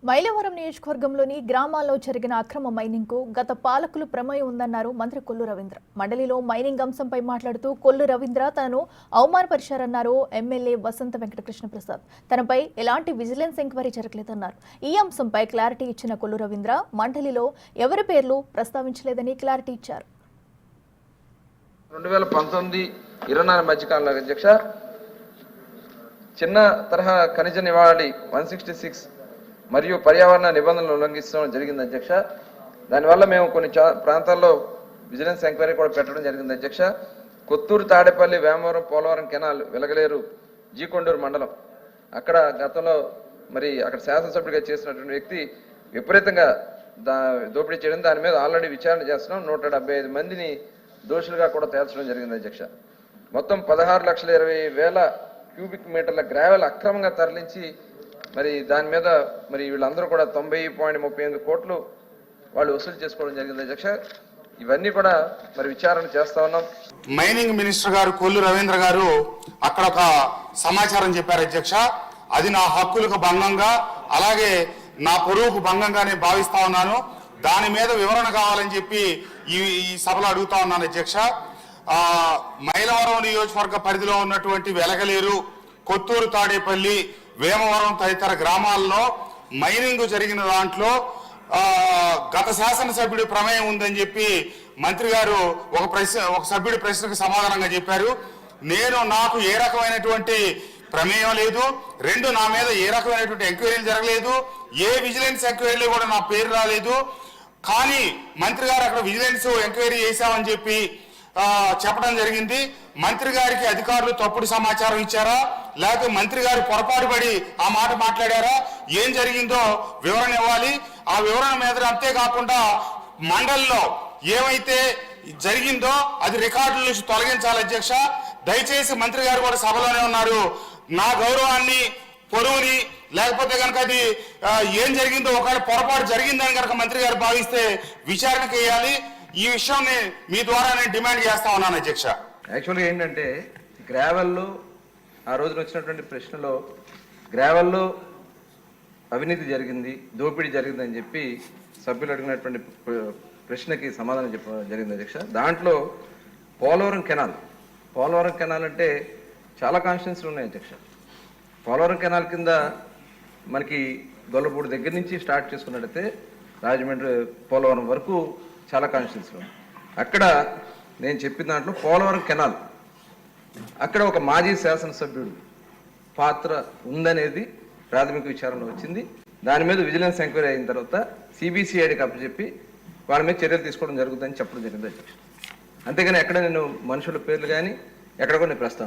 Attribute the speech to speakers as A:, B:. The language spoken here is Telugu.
A: మైలవరం నియోజకవర్గంలోని గ్రామాల్లో జరిగిన అక్రమ మైనింగ్ కు గత పాలకులు ప్రమేయం ఉందన్నారు మంత్రి కొల్లు రవీంద్ర. మండలిలో మైనింగ్ అంశంపై మాట్లాడుతూ కొల్లు రవీంద్ర తనను అవమానపరిచారన్నారు ఎమ్మెల్యే వసంత వెంకటకృష్ణ ప్రసాద్. తనపై ఎలాంటి విజిలెన్స్ ఎంక్వైరీ జరగలేదన్నారు. ఈ అంశంపై క్లారిటీ ఇచ్చిన కొల్లు రవీంద్ర మండలిలో ఎవరి పేర్లు ప్రస్తావించలేదని క్లారిటీ ఇచ్చారు.
B: 2019-24 మధ్యకాలంలో అధ్యక్ష చిన్న తరహా ఖనిజ నివాళి 166 మరియు పర్యావరణ నిబంధనలు ఉల్లంఘించడం జరిగింది అధ్యక్ష. దానివల్ల మేము కొన్ని ప్రాంతాల్లో విజిలెన్స్ ఎంక్వైరీ కూడా పెట్టడం జరిగింది అధ్యక్ష. కొత్తూరు, తాడేపల్లి, వేమవరం, పోలవరం కెనాల్, వెలగలేరు, జీకొండూరు మండలం అక్కడ గతంలో అక్కడ శాసనసభ్యుడిగా చేసినటువంటి వ్యక్తి విపరీతంగా దోపిడీ చేయడం, దాని మీద ఆల్రెడీ విచారణ చేస్తున్నాం. 175 మందిని దోషులుగా కూడా తేల్చడం జరిగింది అధ్యక్ష. మొత్తం 16,20,000 క్యూబిక్ మీటర్ల గ్రావెల్ అక్రమంగా తరలించి దాని మీద వీళ్ళందరూ కూడా 90.38 కోట్లు వాళ్ళు వసూలు చేసుకోవడం జరిగింది అధ్యక్ష. ఇవన్నీ కూడా విచారణ చేస్తా ఉన్నాం.
C: మైనింగ్ మినిస్టర్ గారు కొల్లు రవీంద్ర గారు అక్కడ ఒక సమాచారం చెప్పారు అధ్యక్ష. అది నా హక్కులకు భంగంగా, అలాగే నా పొరుగుకు భంగంగానే భావిస్తా ఉన్నాను. దాని మీద వివరణ కావాలని చెప్పి ఈ సభలో అడుగుతా ఉన్నాను అధ్యక్ష. మైలవరం నియోజకవర్గ పరిధిలో ఉన్నటువంటి వెలగలేరు, కొత్తూరు, తాడేపల్లి, వేమవరం తదితర గ్రామాల్లో మైనింగ్ జరిగిన దాంట్లో గత శాసనసభ్యుడి ప్రమేయం ఉందని చెప్పి మంత్రి గారు ఒక సభ్యుడి ప్రశ్నకు సమాధానంగా చెప్పారు. నాకు ఏ రకమైనటువంటి ప్రమేయం లేదు. నా మీద ఏ రకమైనటువంటి ఎంక్వైరీలు జరగలేదు. ఏ విజిలెన్స్ ఎంక్వైరీలు కూడా నా పేరు రాలేదు. కానీ మంత్రి గారు అక్కడ విజిలెన్స్ ఎంక్వైరీ చేశామని చెప్పి చెప్పడం జరిగింది. మంత్రి గారికి అధికారులు తప్పుడు సమాచారం ఇచ్చారా, లేకపోతే మంత్రి గారు పొరపాటు పడి ఆ మాట మాట్లాడారా, ఏం జరిగిందో వివరణ ఇవ్వాలి. ఆ వివరణ మీద అంతేకాకుండా మండలిలో ఏమైతే జరిగిందో అది రికార్డుల నుంచి తొలగించాలి అధ్యక్ష. దయచేసి మంత్రి గారు కూడా సభలోనే ఉన్నారు. నా గౌరవాన్ని, పొరువుని, లేకపోతే కనుక అది ఏం జరిగిందో ఒకవేళ పొరపాటు జరిగిందని కనుక మంత్రి గారు భావిస్తే విచారణకు వేయాలి. ఈ విషయాన్ని మీ ద్వారా నేను డిమాండ్ చేస్తా ఉన్నాను అధ్యక్ష.
B: యాక్చువల్గా ఏంటంటే గ్రావెల్లో ఆ రోజున వచ్చినటువంటి ప్రశ్నలో గ్రావెల్లో అవినీతి జరిగింది, దోపిడీ జరిగిందని చెప్పి సభ్యులు అడిగినటువంటి ప్రశ్నకి సమాధానం చెప్పడం జరిగింది అధ్యక్ష. దాంట్లో పోలవరం కెనాల్ అంటే చాలా కాన్స్టిట్యున్సీలు ఉన్నాయి అధ్యక్ష. పోలవరం కెనాల్ కింద మనకి గొల్లపూడి దగ్గర నుంచి స్టార్ట్ చేసుకున్నట్టయితే రాజమండ్రి, పోలవరం వరకు చాలా కాన్స్టిట్యున్సీలు ఉన్నాయి. అక్కడ నేను చెప్పిన దాంట్లో పోలవరం కెనాల్ అక్కడ ఒక మాజీ శాసనసభ్యుడు పాత్ర ఉందనేది ప్రాథమిక విచారణలో వచ్చింది. దాని మీద విజిలెన్స్ ఎంక్వైరీ అయిన తర్వాత సిబిసిఐడికి అప్పచెప్పి వాళ్ళ మీద చర్యలు తీసుకోవడం జరుగుతుందని చెప్పడం జరిగింది అధ్యక్ష. అంతేగాని ఎక్కడ నేను మనుషుల పేర్లు కానీ ఎక్కడ కొన్ని ప్రస్తావన